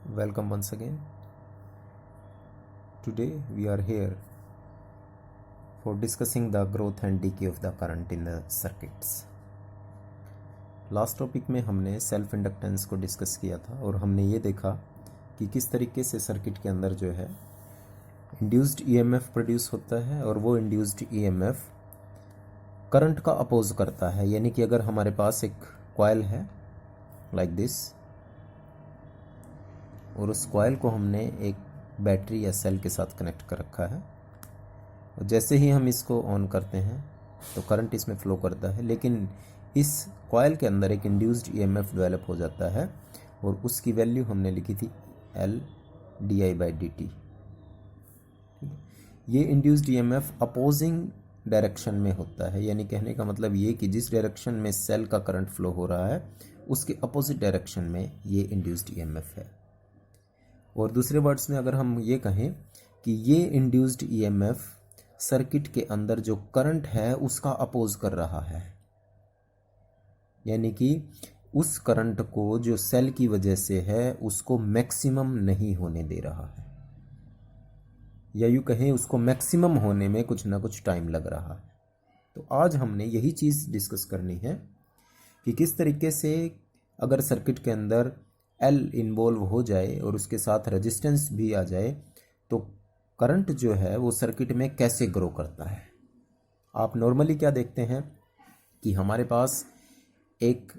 Welcome once again. Today we are here for discussing the growth and decay of the current in the circuits. Last topic में हमने self inductance को discuss किया था और हमने ये देखा कि किस तरीके से सर्किट के अंदर जो है इंड्यूस्ड ईएमएफ प्रोड्यूस होता है और वो इंड्यूस्ड ईएमएफ करंट का अपोज करता है। यानी कि अगर हमारे पास एक कॉइल है लाइक दिस और उस कॉइल को हमने एक बैटरी या सेल के साथ कनेक्ट कर रखा है और जैसे ही हम इसको ऑन करते हैं तो करंट इसमें फ्लो करता है, लेकिन इस कॉइल के अंदर एक इंड्यूस्ड ईएमएफ डेवलप हो जाता है और उसकी वैल्यू हमने लिखी थी L di/dt। ये इंड्यूस्ड ईएमएफ अपोजिंग डायरेक्शन में होता है, यानी कहने का मतलब ये कि जिस डायरेक्शन में सेल का करंट फ्लो हो रहा है उसके अपोजिट डायरेक्शन में ये इंड्यूस्ड ईएमएफ है। और दूसरे वर्ड्स में अगर हम ये कहें कि ये इंड्यूस्ड ईएमएफ सर्किट के अंदर जो करंट है उसका अपोज कर रहा है, यानी कि उस करंट को जो सेल की वजह से है उसको मैक्सिमम नहीं होने दे रहा है, या यूँ कहें उसको मैक्सिमम होने में कुछ ना कुछ टाइम लग रहा है। तो आज हमने यही चीज़ डिस्कस करनी है कि किस तरीके से अगर सर्किट के अंदर L इन्वॉल्व हो जाए और उसके साथ रेजिस्टेंस भी आ जाए तो करंट जो है वो सर्किट में कैसे ग्रो करता है। आप नॉर्मली क्या देखते हैं कि हमारे पास एक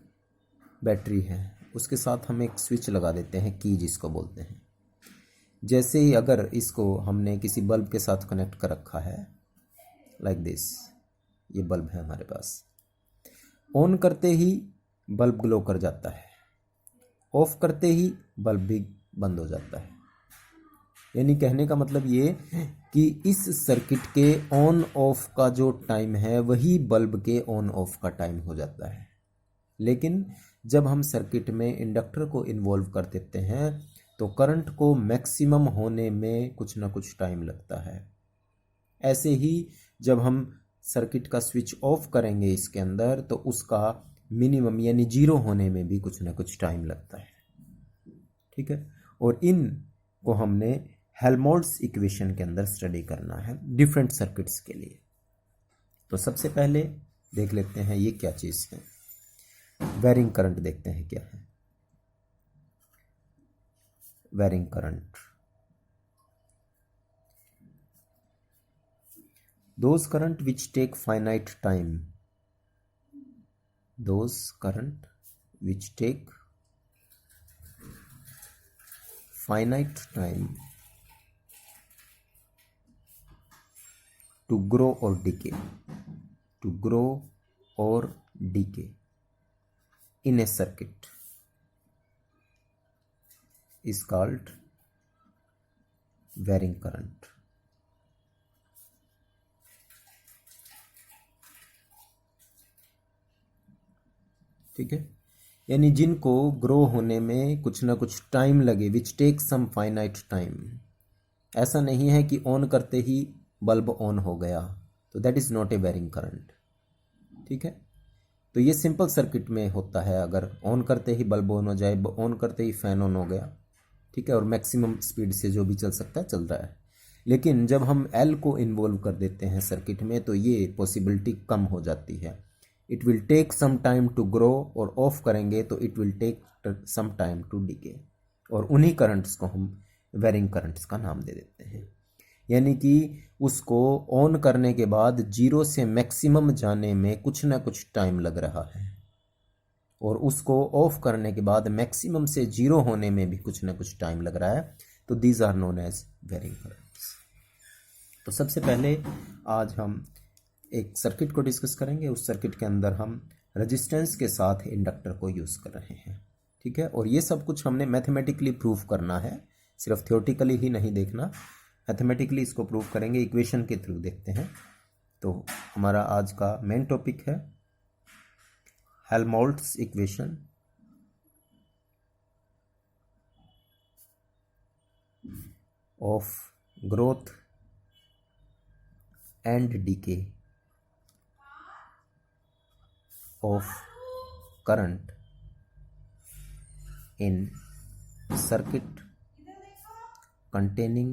बैटरी है, उसके साथ हम एक स्विच लगा देते हैं, की जिसको बोलते हैं। जैसे ही अगर इसको हमने किसी बल्ब के साथ कनेक्ट कर रखा है लाइक दिस, ये बल्ब है हमारे पास, ऑन करते ही बल्ब ग्लो कर जाता है, ऑफ करते ही बल्ब भी बंद हो जाता है। यानी कहने का मतलब ये कि इस सर्किट के ऑन ऑफ का जो टाइम है वही बल्ब के ऑन ऑफ का टाइम हो जाता है। लेकिन जब हम सर्किट में इंडक्टर को इन्वॉल्व कर देते हैं तो करंट को मैक्सिमम होने में कुछ ना कुछ टाइम लगता है। ऐसे ही जब हम सर्किट का स्विच ऑफ करेंगे इसके अंदर तो उसका मिनिमम यानी जीरो होने में भी कुछ ना कुछ टाइम लगता है। ठीक है, और इन को हमने हेल्महोल्ट्ज़ इक्वेशन के अंदर स्टडी करना है डिफरेंट सर्किट्स के लिए। तो सबसे पहले देख लेते हैं ये क्या चीज़ है। वेरिंग करंट देखते हैं क्या है। Varying current, those current which take finite time, those current which take finite time to grow or decay, to grow or decay in a circuit is called varying current। ठीक है, यानी जिनको grow होने में कुछ ना कुछ टाइम लगे, which take some finite time. ऐसा नहीं है कि ऑन करते ही बल्ब ऑन हो गया, तो that is not a varying current. ठीक है, तो ये सिंपल सर्किट में होता है, अगर ऑन करते ही बल्ब ऑन हो जाए, ऑन करते ही फैन ऑन हो गया, ठीक है, और मैक्सिमम स्पीड से जो भी चल सकता है चल रहा है। लेकिन जब हम एल को इन्वॉल्व कर देते हैं सर्किट में तो ये पॉसिबिलिटी कम हो जाती है। It will take some time to grow, और ऑफ करेंगे तो it will take some time to decay, और उन्हीं करंट्स को हम वेरिंग करंट्स का नाम दे देते हैं। यानी कि उसको ऑन करने के बाद जीरो से मैक्सिमम जाने में कुछ ना कुछ टाइम लग रहा है, और उसको ऑफ करने के बाद मैक्सिमम से जीरो होने में भी कुछ ना कुछ टाइम लग रहा है। तो these are known as varying currents. तो सबसे पहले आज हम एक सर्किट को डिस्कस करेंगे। उस सर्किट के अंदर हम रेजिस्टेंस के साथ इंडक्टर को यूज़ कर रहे हैं। ठीक है, और ये सब कुछ हमने मैथमेटिकली प्रूव करना है, सिर्फ थियोरटिकली ही नहीं देखना, मैथमेटिकली इसको प्रूव करेंगे, इक्वेशन के थ्रू देखते हैं। तो हमारा आज का मेन टॉपिक है Helmholtz equation of growth and decay of current in circuit containing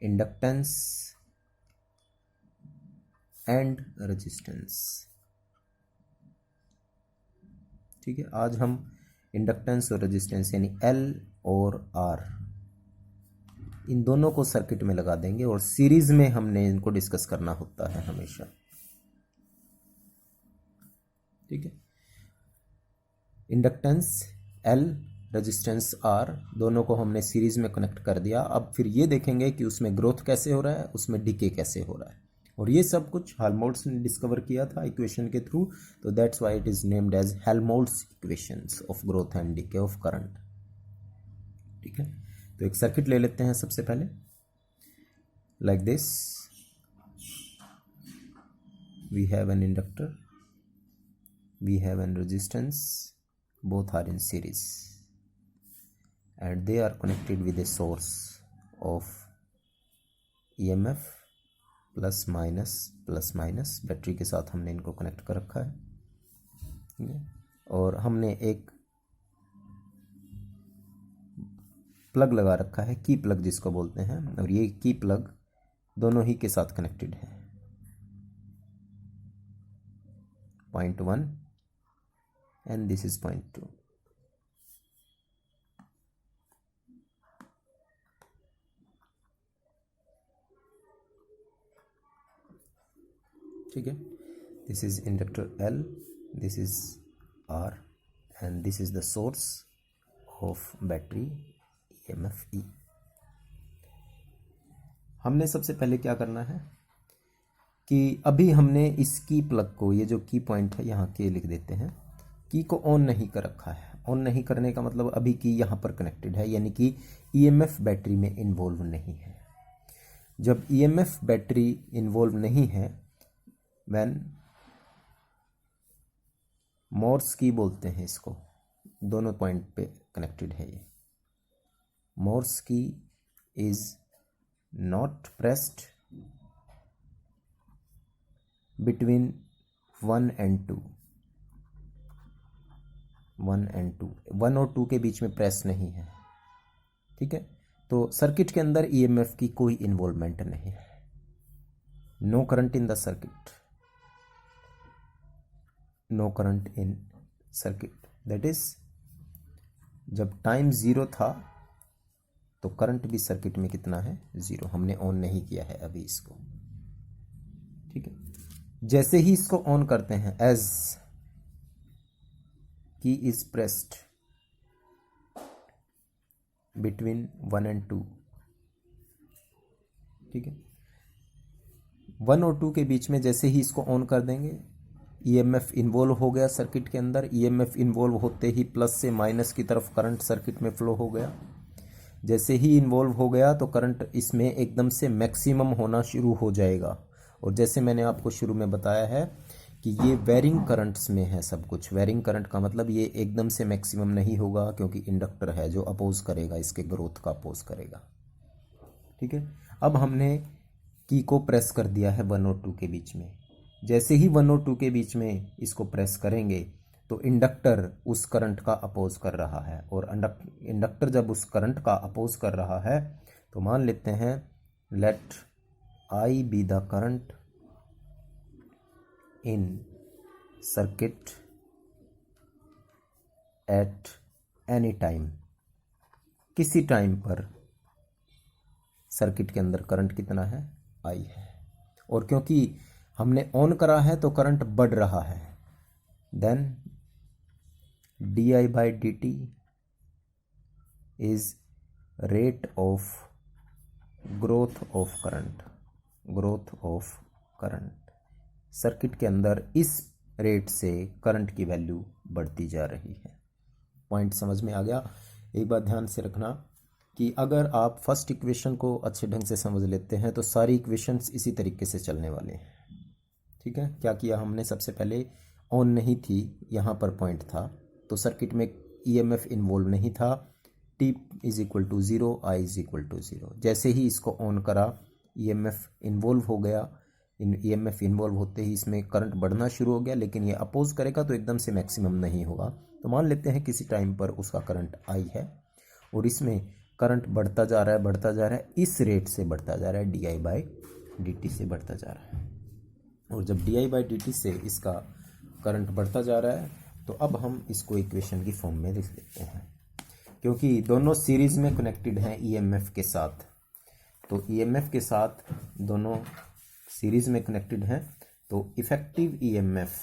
inductance and resistance। ठीक है, आज हम इंडक्टेंस और रेजिस्टेंस यानी L और R इन दोनों को सर्किट में लगा देंगे और सीरीज में हमने इनको डिस्कस करना होता है हमेशा। ठीक है, इंडक्टेंस L, रेजिस्टेंस R दोनों को हमने सीरीज में कनेक्ट कर दिया। अब फिर ये देखेंगे कि उसमें ग्रोथ कैसे हो रहा है, उसमें डिके कैसे हो रहा है, और ये सब कुछ हेल्महोल्ट्ज ने डिस्कवर किया था इक्वेशन के थ्रू, तो that's why it is named as Helmholtz equations of growth and decay of current. ठीक है, तो एक सर्किट ले लेते हैं सबसे पहले, like this we have an inductor, we have an resistance, both are in series and they are connected with a source of EMF plus minus battery के साथ हमने इनको कनेक्ट कर रखा है। ठीक है, और हमने एक प्लग लगा रखा है, की प्लग जिसको बोलते हैं, और ये की प्लग दोनों ही के साथ कनेक्टेड है। Point 1 and this is point 2। ठीक है, this is inductor L, this is R and this is the source of battery EMF E। हमने सबसे पहले क्या करना है कि अभी हमने इस की प्लग को, ये जो की पॉइंट है यहाँ के लिख देते हैं, की को ऑन नहीं कर रखा है। ऑन नहीं करने का मतलब अभी की यहाँ पर कनेक्टेड है, यानी कि ईएमएफ बैटरी में इन्वॉल्व नहीं है। जब ईएमएफ बैटरी इन्वॉल्व नहीं है, व्हेन मोर्स की बोलते हैं इसको, दोनों पॉइंट पे कनेक्टेड है ये। मोर्स की is not pressed between 1 and 2, 1 and 2, 1 और 2 के बीच में प्रेस नहीं है। ठीक है, तो सर्किट के अंदर ईएमएफ की कोई इन्वॉल्वमेंट नहीं है। No current in the circuit, no current in circuit, that is जब टाइम 0 था तो करंट भी सर्किट में कितना है, 0। हमने ऑन नहीं किया है अभी इसको। ठीक है, जैसे ही इसको ऑन करते हैं, एज की इज प्रेस्ड बिटवीन 1 and 2। ठीक है, 1 और 2 के बीच में जैसे ही इसको ऑन कर देंगे, ईएमएफ इन्वॉल्व हो गया सर्किट के अंदर। ईएमएफ इन्वॉल्व होते ही प्लस से माइनस की तरफ करंट सर्किट में फ्लो हो गया। जैसे ही इन्वॉल्व हो गया तो करंट इसमें एकदम से मैक्सिमम होना शुरू हो जाएगा। और जैसे मैंने आपको शुरू में बताया है कि ये वेरिंग करंट्स में है सब कुछ। वेरिंग करंट का मतलब ये एकदम से मैक्सिमम नहीं होगा, क्योंकि इंडक्टर है जो अपोज करेगा, इसके ग्रोथ का अपोज करेगा। ठीक है, अब हमने की को प्रेस कर दिया है 1 और 2 के बीच में। जैसे ही 1 और 2 के बीच में इसको प्रेस करेंगे तो इंडक्टर उस करंट का अपोज कर रहा है, और इंडक्टर जब उस करंट का अपोज कर रहा है तो मान लेते हैं late I be the current in circuit at any time। किसी टाइम पर सर्किट के अंदर करंट कितना है, I है, और क्योंकि हमने ऑन करा है तो करंट बढ़ रहा है। Then di/dt is rate of growth of current, growth of current. Circuit के अंदर इस रेट से करंट की वैल्यू बढ़ती जा रही है। पॉइंट समझ में आ गया? एक बात ध्यान से रखना कि अगर आप फर्स्ट इक्वेशन को अच्छे ढंग से समझ लेते हैं तो सारी इक्वेशंस इसी तरीके से चलने वाले हैं। ठीक है, क्या किया हमने, सबसे पहले ऑन नहीं थी, यहाँ पर पॉइंट था, तो सर्किट में ईएमएफ इन्वॉल्व नहीं था। T is equal to 0, I is equal to 0। जैसे ही इसको ऑन करा, ईएमएफ इन्वॉल्व हो गया। ईएमएफ इन्वॉल्व होते ही इसमें करंट बढ़ना शुरू हो गया, लेकिन ये अपोज करेगा तो एकदम से मैक्सिमम नहीं होगा। तो मान लेते हैं किसी टाइम पर उसका करंट I है, और इसमें करंट बढ़ता जा रहा है, बढ़ता जा रहा है, इस रेट से बढ़ता जा रहा है, di/dt से बढ़ता जा रहा है। और जब di/dt से इसका करंट बढ़ता जा रहा है तो अब हम इसको इक्वेशन की फॉर्म में लिख लेते हैं, क्योंकि दोनों सीरीज में कनेक्टेड हैं ईएमएफ के साथ। तो ईएमएफ के साथ दोनों सीरीज में कनेक्टेड हैं, तो effective EMF,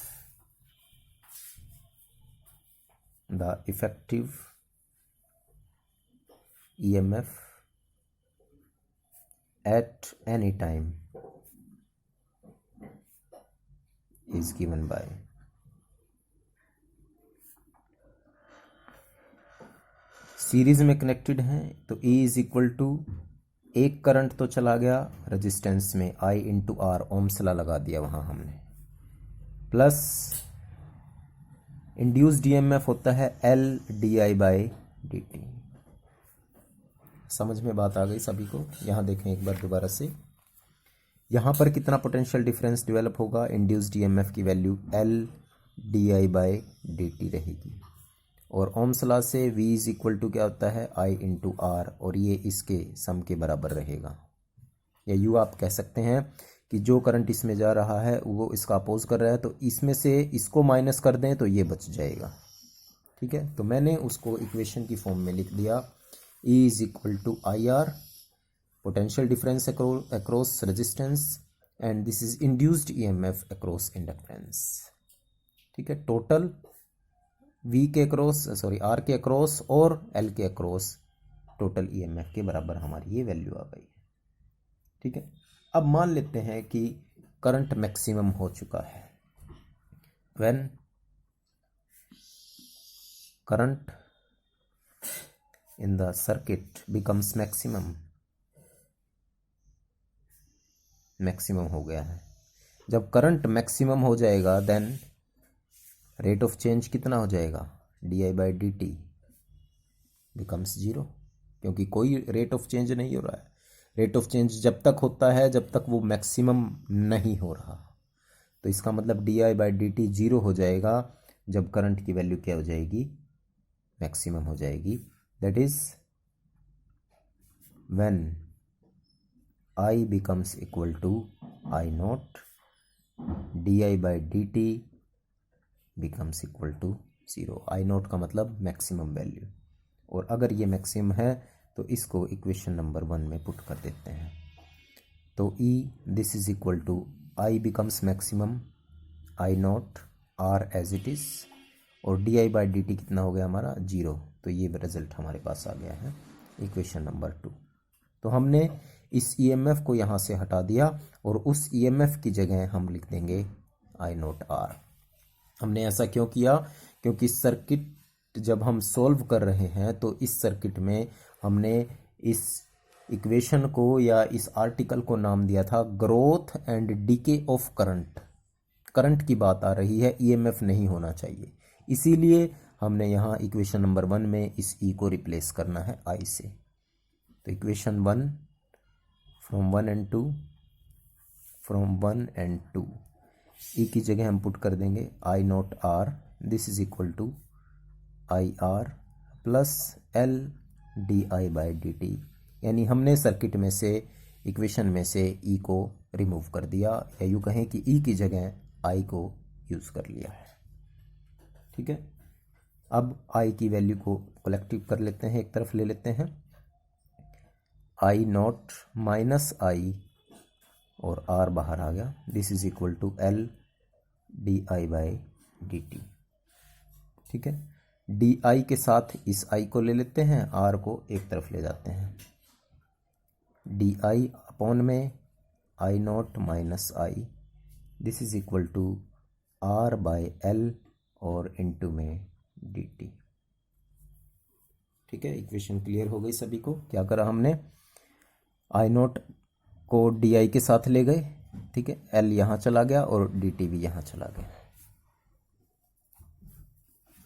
the effective EMF at any time is given by series में कनेक्टेड हैं तो E इज इक्वल टू, एक करंट तो चला गया रेजिस्टेंस में, I into R, Ohm's law लगा दिया वहां हमने, प्लस इंड्यूस्ड ईएमएफ होता है LdI/dt। समझ में बात आ गई सभी को? यहाँ देखें एक बार दोबारा से, यहाँ पर कितना पोटेंशियल डिफरेंस डेवलप होगा, इंड्यूस्ड ईएमएफ की वैल्यू LdI/dt रहेगी, और ओम्स लॉ से V इज इक्वल टू क्या होता है, I इंटू आर, और ये इसके सम के बराबर रहेगा। या यूँ आप कह सकते हैं कि जो करंट इसमें जा रहा है वो इसका अपोज कर रहा है, तो इसमें से इसको माइनस कर दें तो ये बच जाएगा। ठीक है, तो मैंने उसको इक्वेशन की फॉर्म में लिख दिया, E is equal to IR, potential difference across resistance, and this is induced EMF across inductance. ठीक है, टोटल V के अक्रॉस, सॉरी R के अक्रॉस और L के अक्रॉस टोटल EMF के बराबर हमारी ये वैल्यू आ गई। ठीक है, अब मान लेते हैं कि करंट मैक्सिमम हो चुका है। When current in the circuit becomes maximum हो गया है। जब करंट मैक्सिमम हो जाएगा देन रेट ऑफ चेंज कितना हो जाएगा, di/dt बिकम्स 0, क्योंकि कोई रेट ऑफ चेंज नहीं हो रहा है। रेट ऑफ चेंज जब तक होता है जब तक वो मैक्सिमम नहीं हो रहा, तो इसका मतलब di/dt 0 हो जाएगा जब करंट की वैल्यू क्या हो जाएगी, मैक्सिमम हो जाएगी। That is when I becomes equal to I naught, di/dt becomes equal to 0। I naught का मतलब मैक्सिमम वैल्यू, और अगर ये मैक्सिमम है तो इसको इक्वेशन नंबर 1 में पुट कर देते हैं। तो E this is equal to I becomes maximum, I naught R as it is, और di/dt कितना हो गया हमारा 0। तो ये रिजल्ट हमारे पास आ गया है इक्वेशन नंबर 2। तो हमने इस EMF को यहाँ से हटा दिया और उस EMF की जगह हम लिख देंगे I नोट R। हमने ऐसा क्यों किया, क्योंकि सर्किट जब हम सॉल्व कर रहे हैं तो इस सर्किट में हमने इस इक्वेशन को या इस आर्टिकल को नाम दिया था growth and DK of current. Current की बात आ रही है, EMF नहीं होना चाहिए, इसीलिए हमने यहाँ इक्वेशन नंबर 1 में इस E को रिप्लेस करना है I से। तो इक्वेशन 1 फ्रॉम 1 एंड 2 E की जगह हम पुट कर देंगे I naught R, this is equal to IR plus LdI/dt, यानी हमने सर्किट में से, इक्वेशन में से E को रिमूव कर दिया, या यूँ कहें कि E की जगह I को यूज़ कर लिया है। ठीक है, अब I की वैल्यू को कलेक्टिव कर लेते हैं, एक तरफ ले लेते हैं, I नॉट माइनस I और R बाहर आ गया, this is equal to LdI/dt। ठीक है, di के साथ इस I को ले लेते हैं, R को एक तरफ ले जाते हैं, di अपॉन में I naught minus I, this is equal to R/L और इनटू में dt। ठीक है, इक्वेशन क्लियर हो गई सभी को? क्या करा हमने, I नोट को di के साथ ले गए, ठीक है, L यहाँ चला गया और dt भी यहाँ चला गया।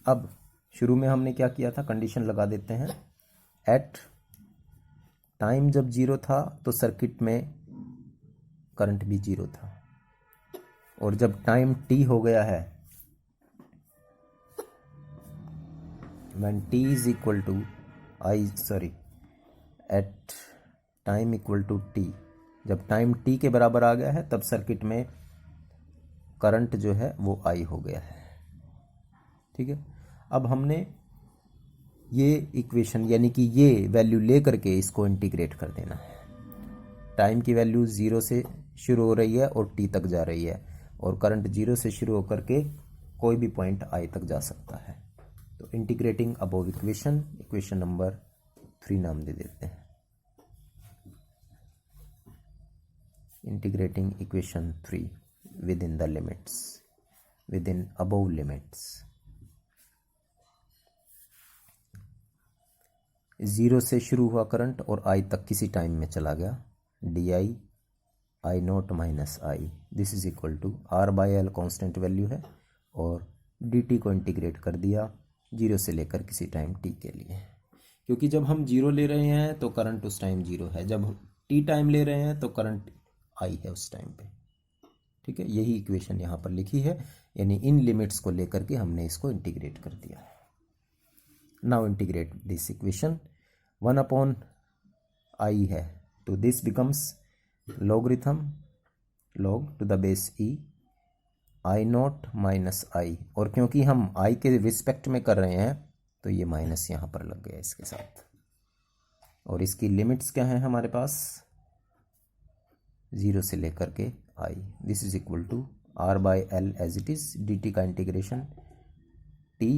अब शुरू में हमने क्या किया था, कंडीशन लगा देते हैं, एट टाइम जब 0 था तो सर्किट में करंट भी 0 था, और जब टाइम t हो गया है, when t is equal to at time equal to T, जब टाइम टी के बराबर आ गया है तब सर्किट में करंट जो है वो आई हो गया है। ठीक है, अब हमने ये इक्वेशन यानी कि ये वैल्यू ले करके इसको इंटीग्रेट कर देना है। टाइम की वैल्यू 0 से शुरू हो रही है और टी तक जा रही है, और करंट 0 से शुरू होकर के कोई भी पॉइंट आई तक जा सकता है। तो integrating above equation, equation number 3 नाम दे देते हैं। Integrating equation 3 with in the limits, with in above limits. 0 से शुरू हुआ करंट और आई तक किसी टाइम में चला गया, D I naught minus I, this is equal to R by L constant value है, और डी टी को इंटीग्रेट कर दिया 0 से लेकर किसी टाइम टी के लिए, क्योंकि जब हम 0 ले रहे हैं तो करंट उस टाइम 0 है, जब टी टाइम ले रहे हैं तो करंट आई है उस टाइम पे। ठीक है, यही इक्वेशन यहाँ पर लिखी है, यानी इन लिमिट्स को लेकर के हमने इसको इंटीग्रेट कर दिया है। Now integrate this equation, 1 upon I है तो this becomes logarithm log to the base e I naught minus I, और क्योंकि हम आई के रिस्पेक्ट में कर रहे हैं तो ये माइनस यहाँ पर लग गया इसके साथ, और इसकी लिमिट्स क्या हैं हमारे पास 0 से लेकर के I, this is equal to R by L as it is, D T का इंटीग्रेशन टी,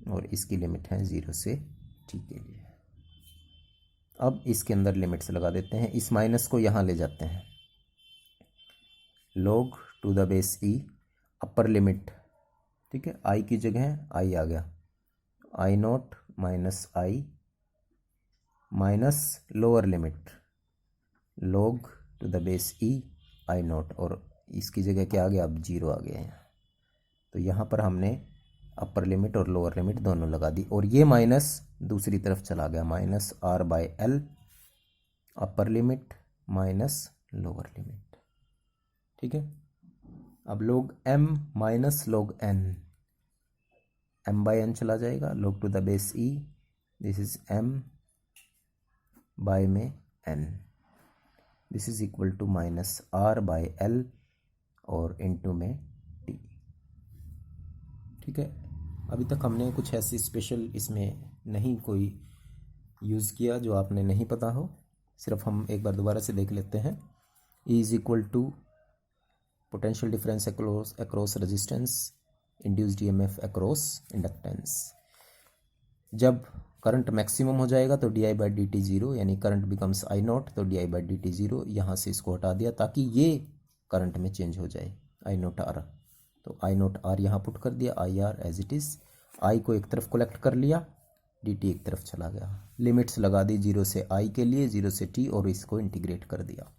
और इसकी लिमिट है 0 से टी के लिए। अब इसके अंदर लिमिट्स लगा देते हैं, इस माइनस को यहाँ ले जाते हैं, log to the base E upper limit, ठीक है, आई की जगह आई आ गया, I naught minus I minus lower limit log to the base E I naught, और इसकी जगह क्या आ गया, अब 0 आ गया है। तो यहाँ पर हमने अपर लिमिट और लोअर लिमिट दोनों लगा दी, और ये माइनस दूसरी तरफ चला गया, minus R by L upper limit minus lower limit. ठीक है, अब log m minus log n, m by n चला जाएगा, log to the base e, this is m by में n, this is equal to minus R by L और इनटू में t। ठीक है, अभी तक हमने कुछ ऐसी स्पेशल इसमें नहीं कोई यूज़ किया जो आपने नहीं पता हो, सिर्फ हम एक बार दोबारा से देख लेते हैं। E is equal to potential difference across resistance induced EMF across inductance. जब करंट मैक्सिमम हो जाएगा तो D I by D T 0, यानी करंट बिकम्स आई नॉट, तो D I by D T 0, यहाँ से इसको हटा दिया ताकि ये करंट में चेंज हो जाए, आई नॉट आर, तो आई नॉट आर यहाँ पुट कर दिया, I R as it is, I को एक तरफ कलेक्ट कर लिया, डी टी एक तरफ चला गया, लिमिट्स लगा दी 0 से आई के लिए, 0 से टी, और इसको इंटीग्रेट कर दिया।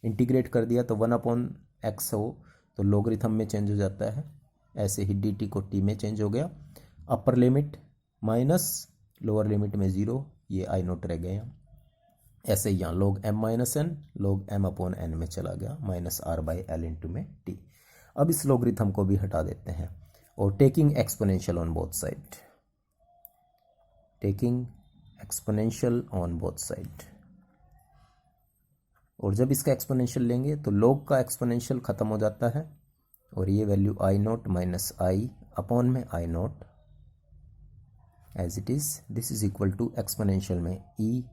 इंटीग्रेट कर दिया तो 1 अपॉन एक्स हो तो लोगरिथम में चेंज हो जाता है, ऐसे ही डी टी को टी में चेंज हो गया, अपर लिमिट माइनस लोअर लिमिट में 0, ये आई नोट रह गए, ऐसे ही यहाँ log m minus N log m upon N में चला गया, minus R by L into में टी। अब इस लोगरिथम को भी हटा देते हैं, और taking exponential on both side, taking exponential on both side, और जब इसका एक्सपोनेंशियल लेंगे तो log का एक्सपोनेंशियल ख़त्म हो जाता है, और ये value I naught minus I upon में I naught as it is, this is equal to exponential में E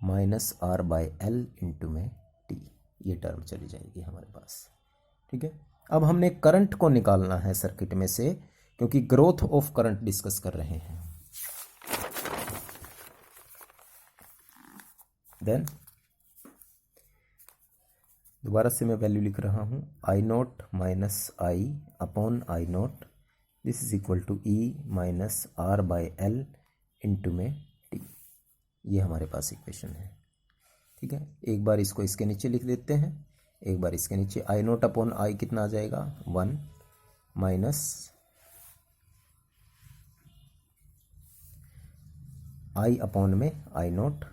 minus R by L into में टी, ये टर्म चली जाएगी हमारे पास। ठीक है, अब हमने करंट को निकालना है सर्किट में से, क्योंकि ग्रोथ ऑफ करंट डिस्कस कर रहे हैं। देन दोबारा से मैं वैल्यू लिख रहा हूँ, I naught minus I upon I naught, this is equal to E minus R by L into में टी, ये हमारे पास इक्वेशन है। ठीक है, एक बार इसको इसके नीचे लिख देते हैं, एक बार इसके नीचे, आई नॉट अपॉन आई कितना आ जाएगा 1 माइनस आई अपॉन में I naught,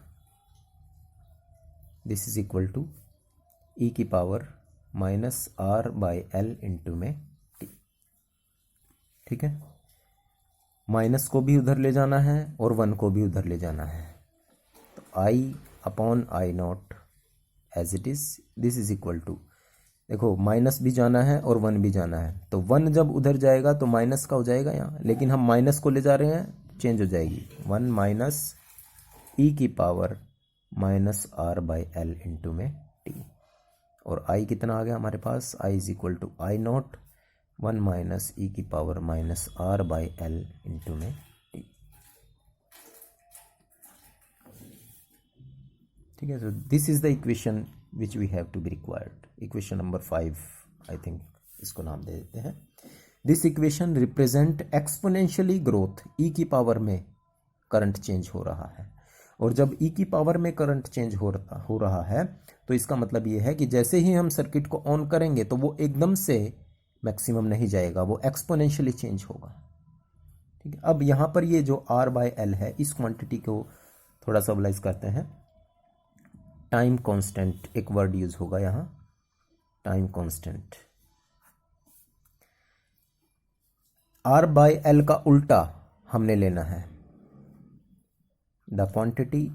this is equal to E की power minus R by L into में टी। ठीक है, माइनस को भी उधर ले जाना है और 1 को भी उधर ले जाना है, I upon I naught as it is, this is equal to, देखो माइनस भी जाना है और वन भी जाना है, तो वन जब उधर जाएगा तो माइनस का हो जाएगा यहाँ, लेकिन हम माइनस को ले जा रहे हैं, चेंज हो जाएगी, वन माइनस ई की power minus R by L into में टी, और आई कितना आ गया हमारे पास, I is equal to I naught one minus e की power minus R by L into में टी। ठीक है, so this is the equation which we have to be required, equation number 5 I think इसको नाम दे देते हैं। This equation represent exponentially growth, e की पावर में करंट चेंज हो रहा है, और जब ई की पावर में करंट चेंज हो रहा है तो इसका मतलब ये है कि जैसे ही हम सर्किट को ऑन करेंगे तो वो एकदम से मैक्सिमम नहीं जाएगा, वो एक्सपोनेंशियली चेंज होगा। ठीक है, अब यहाँ पर ये जो आर बाय एल है, इस क्वांटिटी को थोड़ा सा सबलाइज करते हैं, टाइम कांस्टेंट एक वर्ड यूज होगा यहाँ, time constant. R by L का उल्टा हमने लेना है, the quantity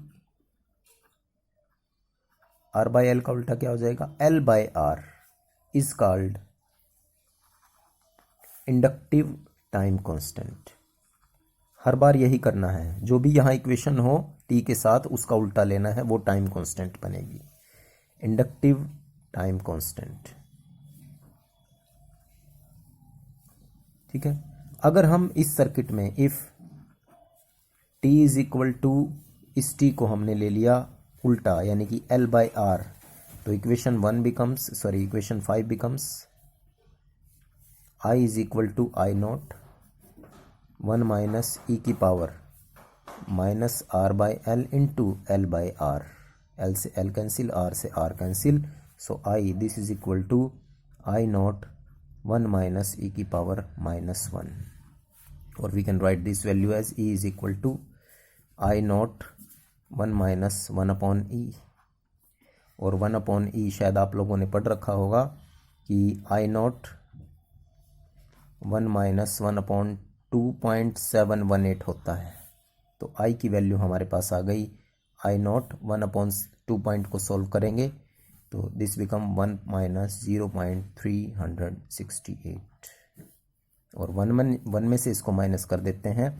R by L का उल्टा क्या हो जाएगा, L by R is called inductive time constant. हर बार यही करना है, जो भी यहां इक्वेशन हो टी के साथ उसका उल्टा लेना है, वो टाइम कांस्टेंट बनेगी, इंडक्टिव टाइम कांस्टेंट। ठीक है, अगर हम इस सर्किट में if T is equal to, इस टी को हमने ले लिया उल्टा यानी कि एल बाय आर, तो equation 1 becomes, sorry equation 5 becomes I is equal to I naught one minus e की power minus R by L into L by R, L से एल कैंसिल, आर से R cancel, so I this is equal to I naught one minus e की power minus one, और we can write this value as e is equal to I naught one minus one upon e, और one upon ई शायद आप लोगों ने पढ़ रखा होगा कि I naught one minus one upon 2.718 होता है, तो आई की वैल्यू हमारे पास आ गई, आई नॉट वन अपॉन 2 पॉइंट को सॉल्व करेंगे तो दिस बिकम 1 माइनस 0.368, और वन में से इसको माइनस कर देते हैं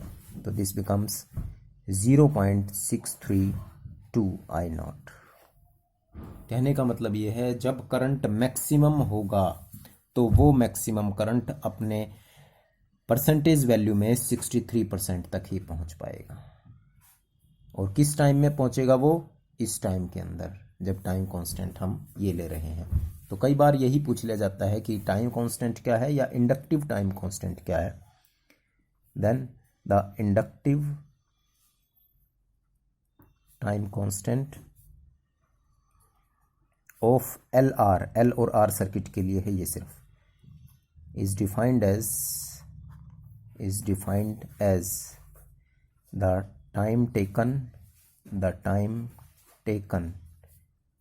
तो दिस बिकम्स 0.632 आई नॉट। कहने का मतलब ये है जब करंट मैक्सिमम होगा तो वो मैक्सिमम करंट अपने परसेंटेज वैल्यू में 63% तक ही पहुंच पाएगा, और किस टाइम में पहुंचेगा वो, इस टाइम के अंदर, जब टाइम कांस्टेंट हम ये ले रहे हैं। तो कई बार यही पूछ लिया जाता है कि टाइम कांस्टेंट क्या है या इंडक्टिव टाइम कांस्टेंट क्या है, then the inductive time constant of L R, L और आर सर्किट के लिए है ये सिर्फ, is defined as the time taken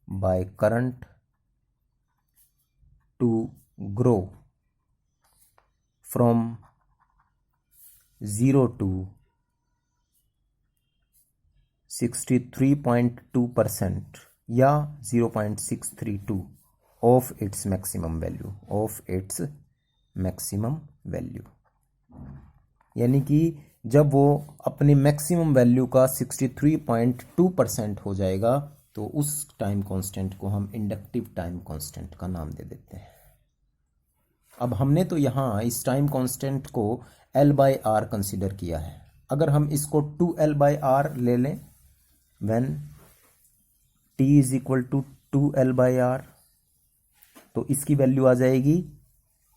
by current to grow from 0 to 63.2% या 0.632 of its maximum value, यानी कि जब वो अपनी मैक्सिमम वैल्यू का 63.2% हो जाएगा तो उस टाइम कांस्टेंट को हम इंडक्टिव टाइम कांस्टेंट का नाम दे देते हैं। अब हमने तो यहाँ इस टाइम कांस्टेंट को L बाय आर कंसिडर किया है, अगर हम इसको 2L बाय आर ले लें when T is equal to 2L by R, तो इसकी वैल्यू आ जाएगी,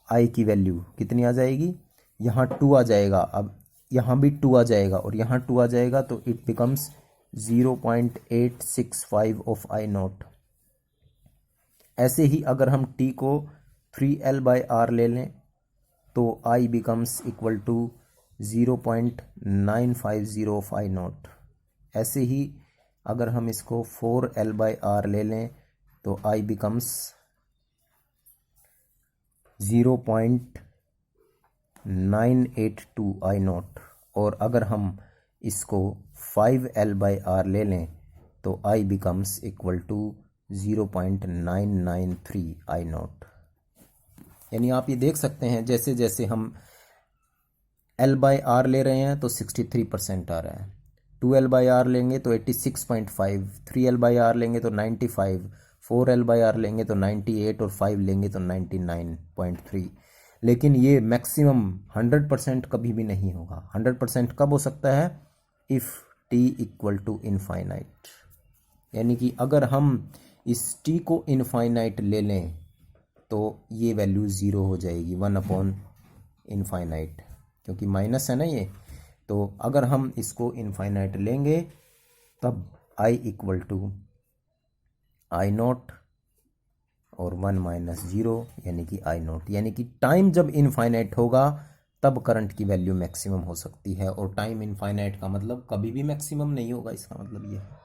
I की वैल्यू कितनी आ जाएगी, यहाँ 2 आ जाएगा, अब यहाँ भी 2 आ जाएगा और यहाँ 2 आ जाएगा, तो it becomes 0.865 of I naught. ऐसे ही अगर हम t को 3L बाय आर ले लें तो I becomes equal to 0.950 of I naught. ऐसे ही अगर हम इसको 4L बाय आर ले लें तो I बिकम्स 0.982 आई नॉट, और अगर हम इसको 5L बाय आर ले लें तो I becomes equal to 0.993 I not. यानी आप ये देख सकते हैं जैसे जैसे हम L/R ले रहे हैं तो 63% आ रहा है, 2L/R लेंगे तो 86.5, 3L/R लेंगे तो 95, 4L/R लेंगे तो 98 और 5 लेंगे तो 99.3। लेकिन ये मैक्सिमम 100% कभी भी नहीं होगा। 100% कब हो सकता है? If t equal to infinite, यानी कि अगर हम इस t को इनफाइनाइट ले लें तो ये वैल्यू ज़ीरो हो जाएगी, 1/इनफाइनाइट, क्योंकि माइनस है ना ये। तो अगर हम इसको इनफाइनाइट लेंगे तब I equal to I naught और 1 माइनस 0 यानी कि I नॉट। यानी कि टाइम जब इनफाइनाइट होगा तब करंट की वैल्यू मैक्सिमम हो सकती है, और टाइम इनफाइनाइट का मतलब कभी भी मैक्सिमम नहीं होगा, इसका मतलब ये है।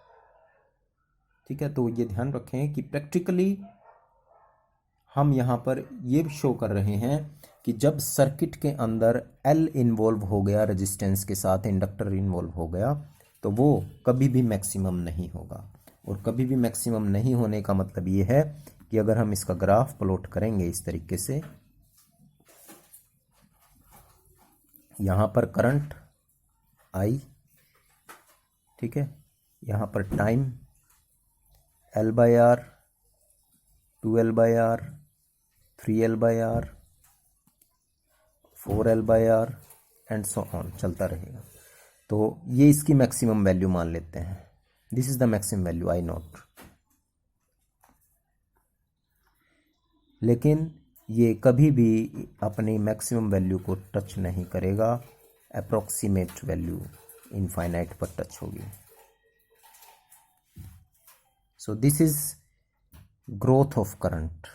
ठीक है, तो ये ध्यान रखें कि प्रैक्टिकली हम यहाँ पर ये शो कर रहे हैं कि जब सर्किट के अंदर L इन्वॉल्व हो गया, रेजिस्टेंस के साथ इंडक्टर इन्वॉल्व हो गया, तो वो कभी भी मैक्सिमम नहीं होगा। और कभी भी मैक्सिमम नहीं होने का मतलब ये है कि अगर हम इसका ग्राफ प्लॉट करेंगे इस तरीके से, यहाँ पर करंट I, ठीक है, यहाँ पर time L/R, 2L/R, 3L/R, 4L/R and so on चलता रहेगा। तो ये इसकी मैक्सिमम वैल्यू मान लेते हैं, this is the maximum value I not. लेकिन ये कभी भी अपनी मैक्सिमम वैल्यू को टच नहीं करेगा, अप्रोक्सीमेट वैल्यू इनफाइनाइट पर टच होगी। सो this is growth of current,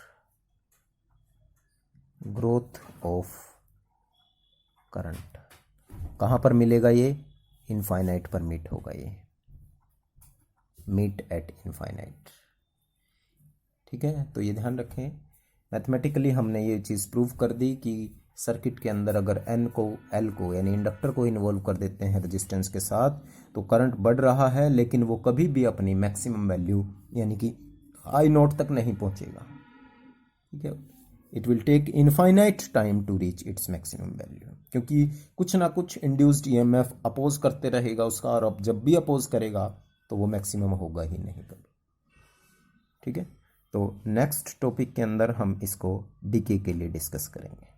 growth of current कहाँ पर मिलेगा? ये इनफाइनाइट पर मीट होगा, ये मीट एट इनफाइनाइट। ठीक है, तो ये ध्यान रखें, मैथमेटिकली हमने ये चीज़ प्रूव कर दी कि सर्किट के अंदर अगर L को यानी इंडक्टर को इन्वॉल्व कर देते हैं रेजिस्टेंस के साथ, तो करंट बढ़ रहा है, लेकिन वो कभी भी अपनी मैक्सिमम वैल्यू यानी कि I नॉट तक नहीं पहुंचेगा। ठीक है, it will take infinite time to reach its maximum value, क्योंकि कुछ ना कुछ इंड्यूस्ड EMF अपोज करते रहेगा उसका, और अब जब भी अपोज करेगा तो वो मैक्सिमम होगा ही नहीं कभी। ठीक है, तो नेक्स्ट टॉपिक के अंदर हम इसको डीके के लिए डिस्कस करेंगे।